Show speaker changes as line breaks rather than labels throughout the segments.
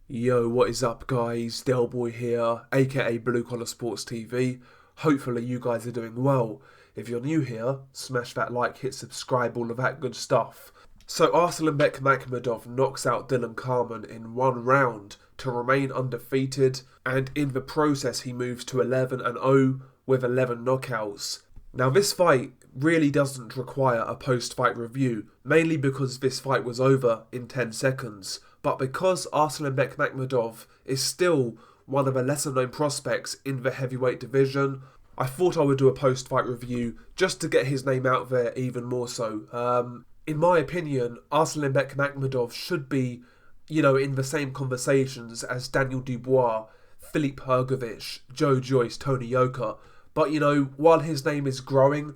Yo, what is up guys? Delboy here, aka Blue Collar Sports TV. Hopefully you guys are doing well. If you're new here, smash that like, hit subscribe, all of that good stuff. So Arslenkbek Makhmudov knocks out Dillon Carman in one round to remain undefeated, and in the process he moves to 11-0 with 11 knockouts. Now this fight really doesn't require a post-fight review, mainly because this fight was over in 10 seconds. But because Arslenkbek Makhmudov is still one of the lesser known prospects in the heavyweight division, I thought I would do a post-fight review just to get his name out there even more so. In my opinion, Arslenkbek Makhmudov should be, in the same conversations as Daniel Dubois, Filip Hrgovic, Joe Joyce, Tony Yoka. But, while his name is growing,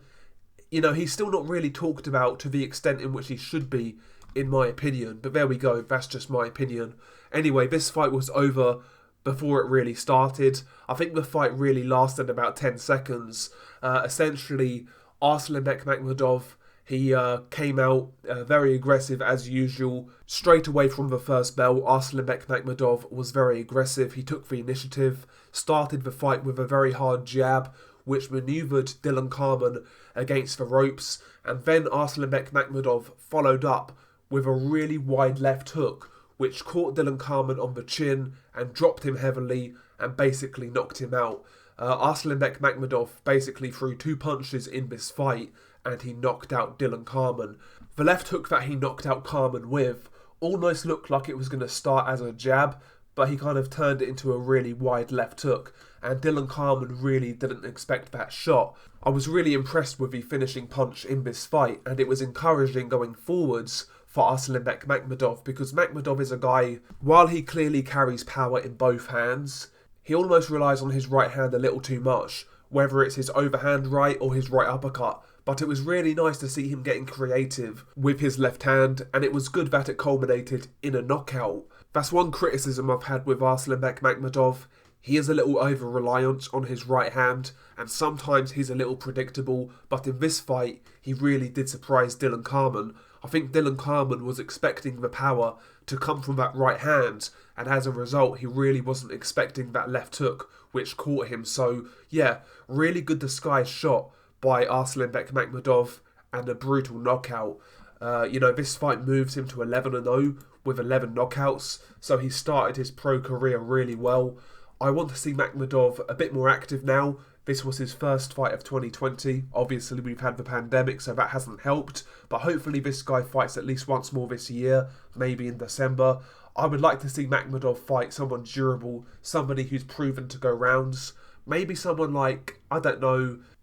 he's still not really talked about to the extent in which he should be, in my opinion. But there we go, that's just my opinion. Anyway, this fight was over before it really started. I think the fight really lasted about 10 seconds. Essentially, Arslenkbek Makhmudov, he came out very aggressive as usual. Straight away from the first bell, Arslenkbek Makhmudov was very aggressive. He took the initiative, started the fight with a very hard jab, which manoeuvred Dillon Carman against the ropes, and then Arslenkbek Makhmudov followed up with a really wide left hook, which caught Dillon Carman on the chin and dropped him heavily and basically knocked him out. Arslenkbek Makhmudov basically threw two punches in this fight and he knocked out Dillon Carman. The left hook that he knocked out Carman with almost looked like it was going to start as a jab, but he kind of turned it into a really wide left hook, and Dillon Carman really didn't expect that shot. I was really impressed with the finishing punch in this fight, and it was encouraging going forwards for Arslenkbek Makhmudov, because Makhmudov is a guy, while he clearly carries power in both hands, he almost relies on his right hand a little too much, whether it's his overhand right or his right uppercut. But it was really nice to see him getting creative with his left hand, and it was good that it culminated in a knockout. That's one criticism I've had with Arslenkbek Makhmudov. He is a little over-reliant on his right hand, and sometimes he's a little predictable, but in this fight, he really did surprise Dillon Carman. I think Dillon Carman was expecting the power to come from that right hand, and as a result, he really wasn't expecting that left hook, which caught him. So, yeah, really good disguised shot by Arslenkbek Makhmudov, and a brutal knockout. This fight moves him to 11-0 with 11 knockouts, so he started his pro career really well. I want to see Makhmudov a bit more active now. This was his first fight of 2020. Obviously, we've had the pandemic, so that hasn't helped. But hopefully this guy fights at least once more this year, maybe in December. I would like to see Makhmudov fight someone durable, somebody who's proven to go rounds. Maybe someone like,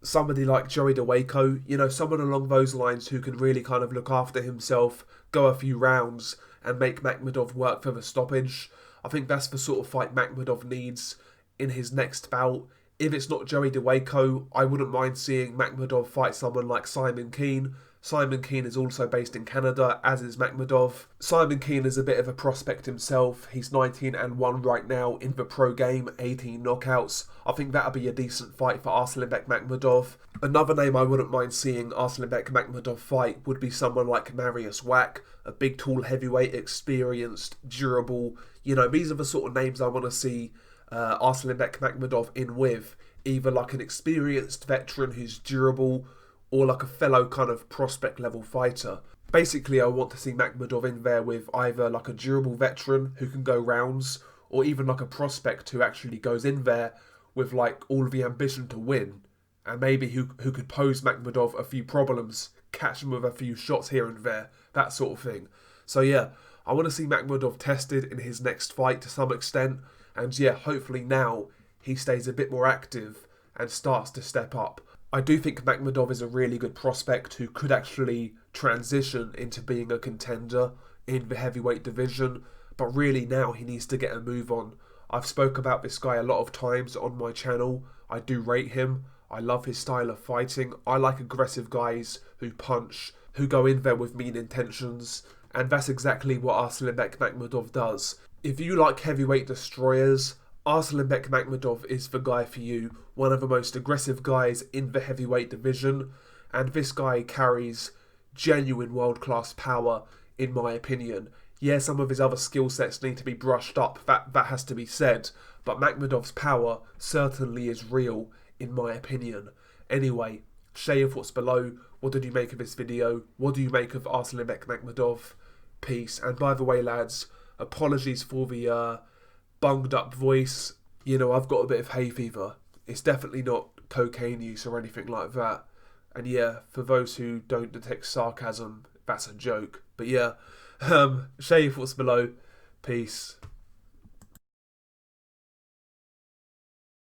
somebody like Joey DeWaco, someone along those lines who can really kind of look after himself, go a few rounds, and make Makhmudov work for the stoppage. I think that's the sort of fight Makhmudov needs in his next bout. If it's not Joey DeWaco, I wouldn't mind seeing Makhmudov fight someone like Simon Keane. Simon Keane is also based in Canada, as is Makhmudov. Simon Keane is a bit of a prospect himself. He's 19-1 right now in the pro game, 18 knockouts. I think that'll be a decent fight for Arslenkbek Makhmudov. Another name I wouldn't mind seeing Arslenkbek Makhmudov fight would be someone like Marius Wack, a big, tall heavyweight, experienced, durable. These are the sort of names I want to see Arslenkbek Makhmudov in with. Either like an experienced veteran who's durable, or like a fellow kind of prospect level fighter. Basically, I want to see Makhmudov in there with either like a durable veteran who can go rounds, or even like a prospect who actually goes in there with like all the ambition to win, and maybe who could pose Makhmudov a few problems, catch him with a few shots here and there, that sort of thing. So yeah, I want to see Makhmudov tested in his next fight to some extent, and yeah, hopefully now he stays a bit more active and starts to step up. I do think Makhmudov is a really good prospect who could actually transition into being a contender in the heavyweight division, but really now he needs to get a move on. I've spoke about this guy a lot of times on my channel. I do rate him. I love his style of fighting. I like aggressive guys who punch, who go in there with mean intentions, and that's exactly what Arslenkbek Makhmudov does. If you like heavyweight destroyers, Arslenkbek Makhmudov is the guy for you, one of the most aggressive guys in the heavyweight division, and this guy carries genuine world-class power, in my opinion. Yeah, some of his other skill sets need to be brushed up, that has to be said, but Makhmudov's power certainly is real, in my opinion. Anyway, share your thoughts below. What did you make of this video? What do you make of Arslenkbek Makhmudov? Peace. And by the way, lads, apologies for the bunged up voice. You know, I've got a bit of hay fever. It's definitely not cocaine use or anything like that. And yeah, for those who don't detect sarcasm, that's a joke. But yeah, share your thoughts below. Peace.